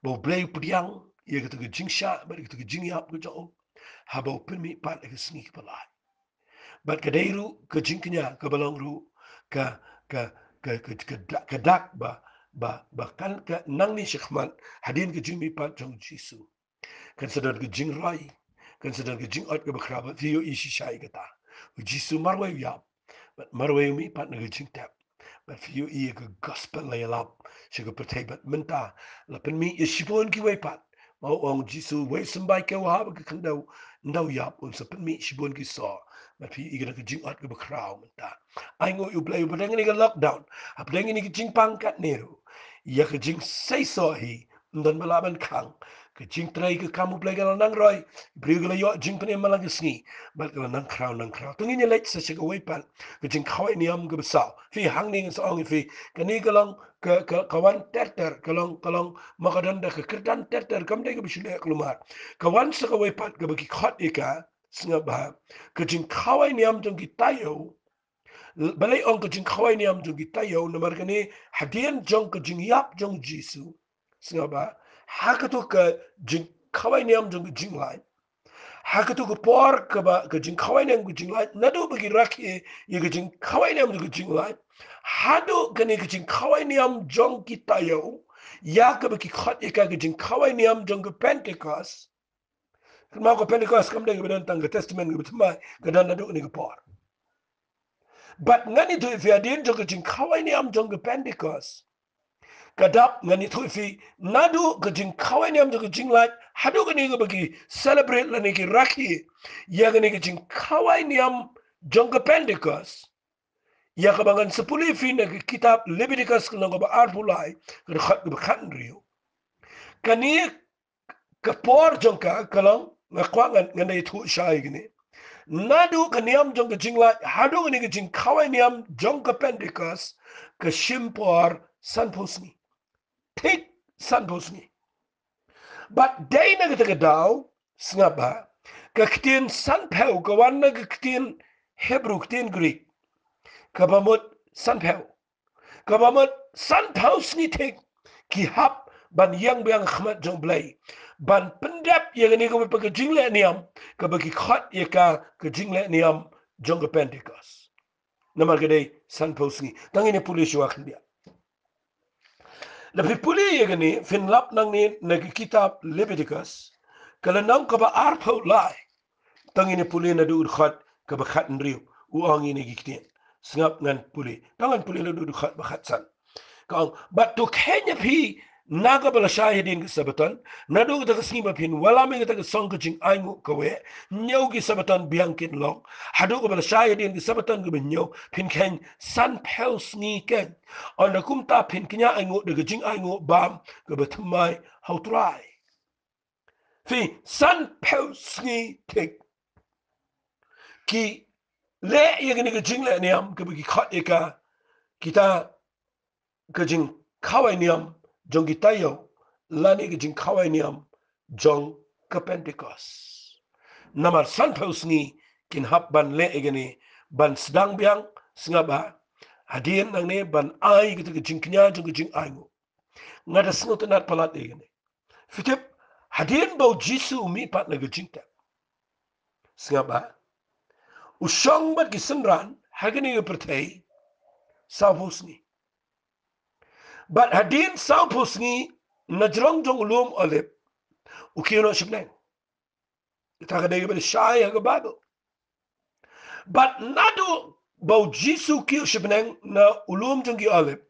bo blay pudiang ye ke ke jing sha ba ke jing yap ke jong ha bo pen mi pat ke sneak pala but ke deiru ke jing knya ke balong ru ka ka ka dak ba kan ka nang ni shikman hadin ke jing mi pat jong jisu kan sedar ke jing rai kan sedar ke jing at ke bakra ba yo ishi shai ke ta jisu marwe yap but marwe mi pat ne ke jing tap but for you e个 gospel lay lap she go protect but menta la pen mi is shibon ki way pat ma ong jisu way somebody ke wa ba kan daw ndaw yap on sa pen mi shibon ki so but fi i ga jing at go crowd menta ai ngo you play but ngani ga lockdown ap ngani ki jing pang kat nero ya ka jing say so hi ndan malaban kang ke jing trai ke kamu play ga nang roi brigu la yo jing pen malang sngi bal ga nang crowd tungi ni late sa she go way pan ke jing khawai niam ga sa fi hang ning sa ong fi kani kalong ke kawan terter kalong makadan da ke kerdan terter kam de ke bisule klumar kawan sa ka way pat ga baki khot ika singa ba ke jing khawai niam jong ki tayo balai ong ke jing khawai niam jong ki tayo namar kani hadian jong ke jing yap jong jisu singa ba hakato ka jing khawai niam jong jing lai hakato ko por ka ba ka jing khawai niam jing lai nado bagi rakhi ye ka jing khawai niam jing lai hado kani ka jing khawai niam jong ki tayo ya ka baki khat ka jing khawai niam jong ka pentecost ma ko pentecost kam de ga tang ka testament ga tma ka dan nado ni ka por but ngani to if ya din jong ka jing khawai niam jong ka pentecost kadap ngani thu fi nadu ka jing khawai niam jong ka jing lai hado kani ga baki celebrate la ni ki rakhi ya kani ka jing khawai niam jong ka pentecost ya kabangan sepuluh fin na kitab Leviticus na ba arpulai ka khat rio kani ka por jong ka kalong nga kwangan nga nay thu shai gini nadu ka niam jong ka jingla hadu ni ka jing khawai niam jong ka pentecost ka shimpor san posni tik san posni but day na ka daw snga ba Kaktin sanpeu kawana kaktin Hebrew kaktin Greek. Kabamut sanpeu. Kabamut sanpeu snitek ki hap ban yang biang khmat jong blai. Ban pendap yang ni ko pa jingle niam ka ba ki khat ye ka jingle niam jong ka Pentecost. Namar gede sanpeu sni. Tangine pulis wak dia. Lebih puli ye gani finlap nang ni nag kitab Leviticus kala nang ka ba arpau lai. Tangine puli na du khat ka ba khat nriu uang ini giktin. Sengap ngan puli. Tangan puli na du khat ba khat san. Kang but to Kenya pi naga bala shahidin ke sabatan nadu ta kasima pin wala me ta song ke jing aingu kawe nyau ki sabatan biangkin long hadu bala shahidin ke sabatan ke nyau pin ken san pels ni ken on da kumta pin kenya aingu de jing aingu bam ke betmai how try fi san pels ni tek ki le yegni ke jing le niam ke bi khat eka kita ke jingkhawai niam jong gitayo lani ke jingkhawai niam jong ke Pentecost. Namar sanpaus ni kin hap ban le egeni ban sedang biang sengaba hadian nang ne ban ai gitu ke jingknya jong ke jing aingu. Ngada sengot nat palat egeni. Fitip hadian bau Jisu umi pat na ke jingta. Sengaba usong bat kisenran hageni ke pertai sampus ni. But hadin sampus ni najrong jong ulum olip ukino shibneng. Ita kadai ba shy ha Bible. But nado bau Jisu kio shibneng na ulum jong ki olip.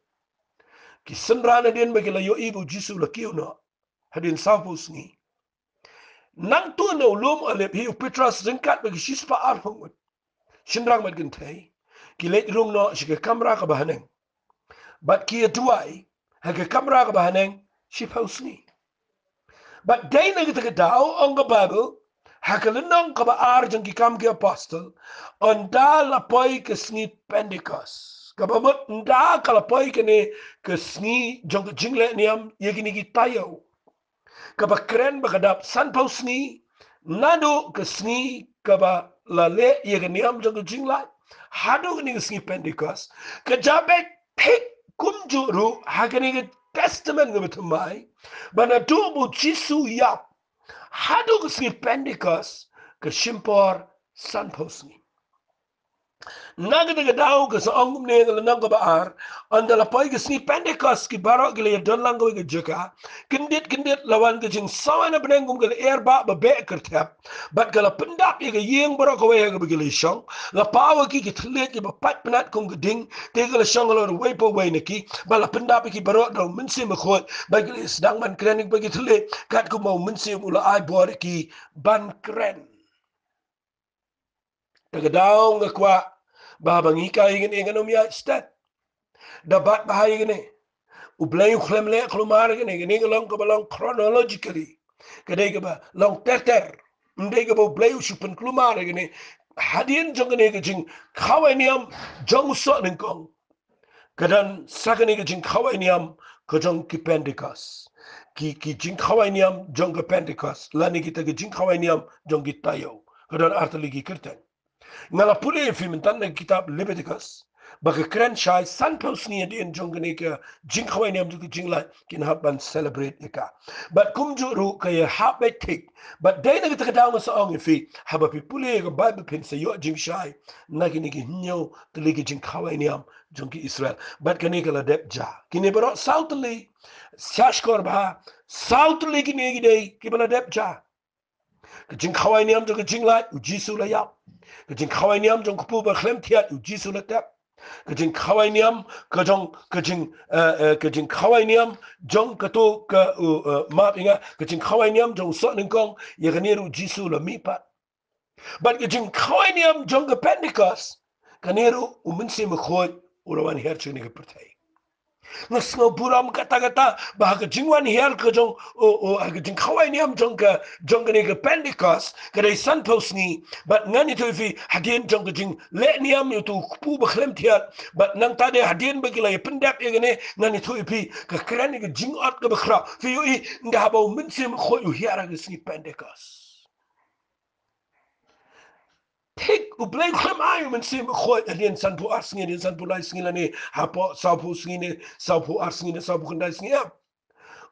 Ki senrana din ba kila yo ibu Jisu la kio no hadin sampus ni. Nang tu na ulum olip hi Petras ringkat ba ki shispa arhong. Shinrang mat gintay. Ki let rung no shika kamera ka bahaneng. But ki atuai haga kamera ka bahaneng shipaus ni. But day na kita kedau ang Bible hakalinang ka ba arjang kikam ki apostle on da lapoy kesni Pentecost. Kabamot nda kalapoy kene kesni jong jingle niam yegini gitayo. Kabakren bakadap sanpaus ni nado kesni kaba lale yeginiam jong jingla hado ni kesni Pentecost kajabek pek kumjuru hakani testament gabetumai bana tubu Jisu yap hado kesni Pentecost ke shimpor sanposni naga daga daw ke sa angum ne ngala nanga baar anda la pay kesni Pentecost ki barok gile don lango ke jeka kindit lawan ke jing sawana benengum gile erba ba be kertap bat gala pendap ye ke yeng barok we ke gile shong la pawa ki tlet ki ba pat penat kong geding te gile shong lo we po we neki ba la pendap ki barok daw mensi me khot ba gile sedang man krenik ba ki tlet kat ko mau mensi mula ai bor ki ban kren daga daw ngakwa Babang ika ingin ingin ya stat dapat bahaya gini ublay ukhlem le klumar gini gini long ke balong chronologically kadai ke ba long ter ndai ke ba ublay usupen klumar gini hadian jong gini ke jing khawai niam jong so ningkong kadan sakani ke jing khawai niam ke jong ki Pentecost ki jing khawai niam jong ke Pentecost lani kita ke jing khawai niam jong ki tayo kadan artali ki kirtan ngala puli fi mentan na kitab Leviticus baka kren shai san posni adin jongane ka jingkhawai niam ju jingla kin haban celebrate eka but kumjuru ka ya habe tik but dai na kita daw sa ong fi haba pi puli ka bible pin sa yo jingshai na kini ki nyo tli ki jingkhawai niam jongki Israel but kani kala dep ja kini baro southly shashkor ba southly kini gi dai ki bala dep ja jingkhawai niam jong jingla Jisu la yap jingkhawai niam jong kupu ba khlem thiat Jisu la tap jingkhawai niam jingkhawai niam jong kato ka ma pinga jingkhawai niam jong so ning kong ye kaneru Jisu la mi pa but jingkhawai niam jong ka Pentecost kaneru umensi me khoi urawan herchu ni ka pertai ngasno buram kata bahag jingwan her ka jong jingkhawai niam jong ka ni ka Pentecost ka dai sanpos ni but ngani to fi hadien jong ka jing le niam yu tu pu ba khlem thiat but nang ta de hadien ba gila pendap ye gane ngani to fi ka krani ka jing at ka ba khra fi yu i nda ba min sim kho yu hiara ka sni Pentecost take ublay khlem ayu men sim khoy adien san pu ars ngi san pu lai sngi la ni hapo sa pu sngi ni sa pu ars ngi sa pu kandai sngi ya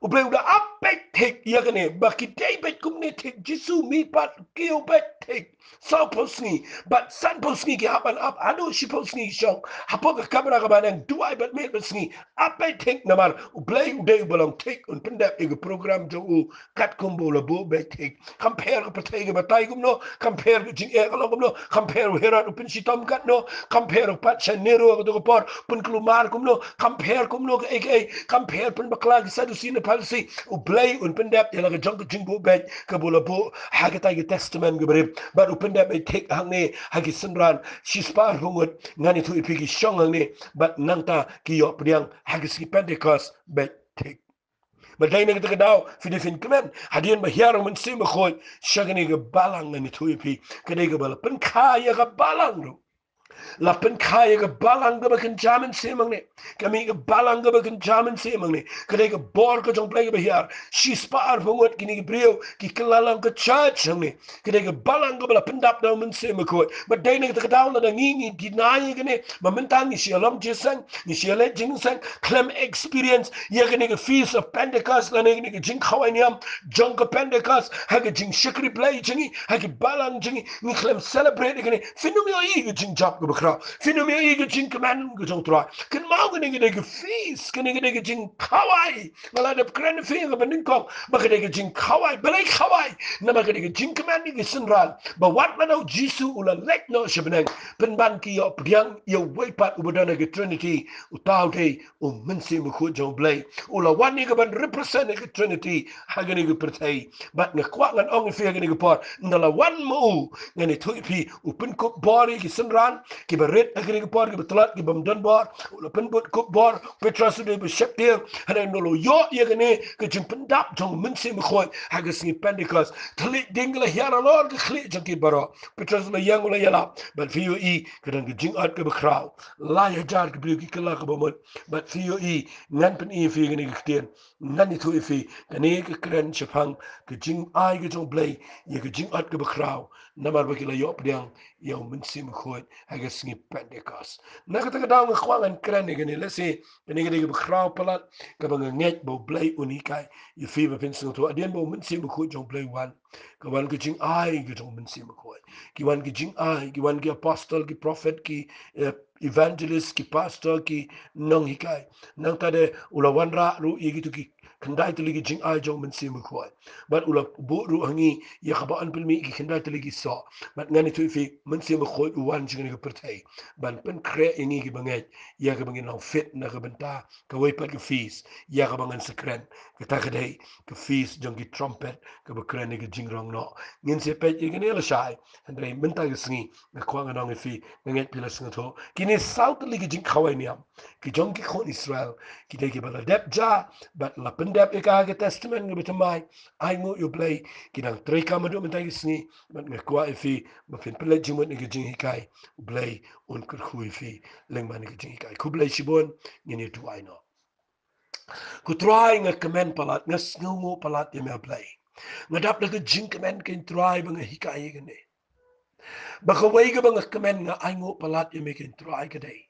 ublay uda apek take yagane bakitay bet kumne take jisu mi pat kio bet take sa pu sngi but san pu sngi ki hapan up ado shi pu sngi shong hapo ka kamera ka banang duai bet me bet sngi apek take namar ublay uday ubalong take un pendap ig program jo u kat kumbo la bo bet take compare ka patay ka batay kumno compare jing e ka logum no compare hera upin sitom kat no compare pat chanero ka to por pun klumar kum no compare kum no ek compare pun bakla ki sadu sine palsi u play un pendap ya la jong jing bo bet ka bola bo ha ka tay testament ka bare but u pendap e take hang ne ha ki sunran shispar hungut ngani tu ipiki shong hang ne but nangta ki yo priang ha ki si pentecost bet take but dai nang ta daw fin kemen hadien ba hiar men sim khoy shagani ga balang ngani tu ipi kadai ga bala pen kaya ga balang ro lapen kaya ke balang ke bakan jamin semang ne kami ke balang ke bakan jamin semang ne kene ke bor ke jong play ke biar shispar bungot kini ke brio ki kelalang ke church ne kene ke balang ke bala pendap daw men semako but dai ne ke daw na ngi dinai kene mamentang ni sialam jesang ni siale jingsang claim experience ye kene ke feast of pentecost na ne ke jingkhawai niam jong ke pentecost ha ke jingshakri play jingi ha ke balang jingi ni claim celebrate kene finumio i ke jingjap ke bakra finumio i ke jingkaman ke jong tra ken mau kene ke feast kene ke jingkhawai wala de kren fe ke beningkong ba kene ke jingkhawai balai khawai na ba kene ke jingkaman ni ke sunran ba wat manau jisu ula lek no shebneng penban ki yo priang yo weipat ubadana ke trinity utau te mensi mu khu jong blay ula wani ke ban represent ke trinity hagani ke pertai bat nge kwa ngan ong fe hagani ke por ndala wan mu ngani thui pi upin ko bori ki sunran ki beret hagani ke por ki betlat ki bamdan bor ula pen bot ko bor petras de be sheptir hana nolo yo yegane ke jing pendap jong mensi mu khu hagas ni pentecost thli dingla hiara lor ke khli jong ki baro petras la yang ula yala but VOE kadang ke jing at ke bekrau la ya jar ke bli ki kala ke bomot but VOE ngan pen e fi ngani ke tien ngan ni thu fi kani ke kren chapang ke jing ai ke jong blay ye ke jing at ke bekrau namar ba ki la yo pdiang yo men sim khot ha ke sngi pentecost na ka ta daw ngkhwang an kren ne gani lese kani ke bekrau palat ke bang nget bo blay unikai ye fi ba pen sing to adien bo men sim khot jong blay wan ke wan ke jing ai ke jong men sim khot ki wan ki jing ai ki wan ki apostle ki prophet ki evangelist ki pastor ki nong hikai nang tade ula wan ra ru i gitu ki kendai tuli ki jing ai jong men sim khoi but ula bu ru hangi ya khaba an pilmi ki kendai tuli ki so but ngani tu fi men sim khoi u wan jing ni pertai ban pen kre ingi ki bangai ya ka bangin nong fit na ka benta ka wai pat ki fees ya ka bangan sekren ka ta kadai ka fees jong ki trumpet ka bakren ni ki jing rong no ngin se pe ki ni la shai andre menta ki sngi na kwang anong fi nget pila snga tho kini south li ki jingkhawai niam ki jong ki khon israel ki de ki bala dep ja but la pendep e ka ke testament ngi betamai ai mo you play ki dang tre ka madu menta ki sngi but nge kwa fi ma fin pele jimot ni ki jing hikai play un kur khui fi leng man ki jing hikai ku play shibon ngini tu ai no ku try nga kemen palat nga sngu palat ye me play ngadap na ke jing kemen ken try bang hikai gene baka way ka bang kamen nga ay ngo palat yung may kintry ka day.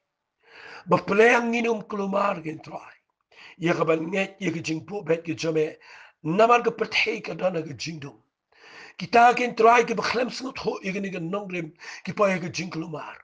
Baplayang nginom kulumar kintry. Ya ka ban nget ya ka jing po bet ka jame. Naman ka patay ka na ka jing dum. Kita kintry ka baklem sngot ho ya ka ni ka nongrim ki pa ya ka jing kulumar.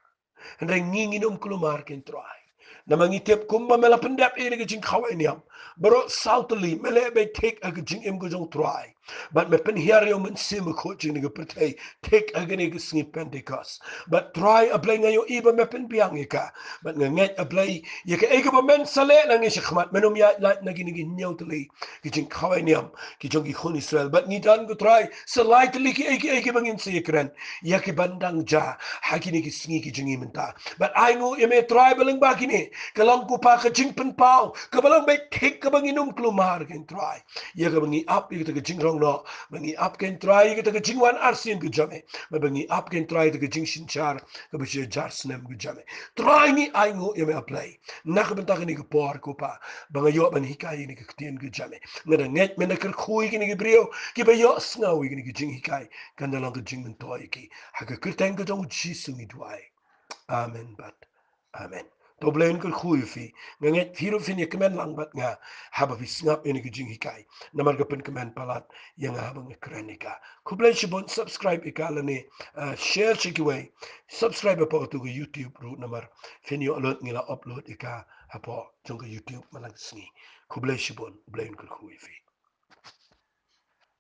Handa nginginom kulumar kintry. Namangitip kumba mela pendap ini ka jing kawai niam. Baro southly mele be take a jing im ka jong try. But me pen here yo men sim ko jing ni ka pertay take agani ka sngi pentecost. But try a play ngayo iba me pen biang ika. But nga nget a play ya ka ega ba men sale lang ni shikmat menom ya lat na gini ginyaw tali ki jing kawai niam ki jong ki khon Israel. But ngitan ko try sa light tali ki ega bangin sa ikren ya ki bandang ja hakini ki sngi ki jing imenta. But I know ime try balang bakini kalang ko pa ka jing pen pao kabalang bay take ka bang inum klumar ken try ya ka bangi up ika ka jing rong no bangi up ken try kita ke jingwan arsin ke jame bangi up ken try ke jing sinchar ke be jar snem ke jame try ni ai ngo yame apply nak bentak ni ke por ko pa banga yo ban hikai ni ke tien ke jame ngada nget men ke khui ni ke brio ki be yo sngawi ni ke jing hikai kan dalang ke jing men toy ki ha ke kerteng ke jong jisu ni duai amen bat amen to blain ke khui fi nget hiru fi ni kemen lang bat nga haba fi snap ni ke jing hikai namar ke pen kemen palat yang haba nge krenika kublen shibon subscribe ikala ni share chikiway subscribe pa to YouTube ru namar fin yo alert ngila upload ika apo jong YouTube malang sngi kublen shibon blain ke khui fi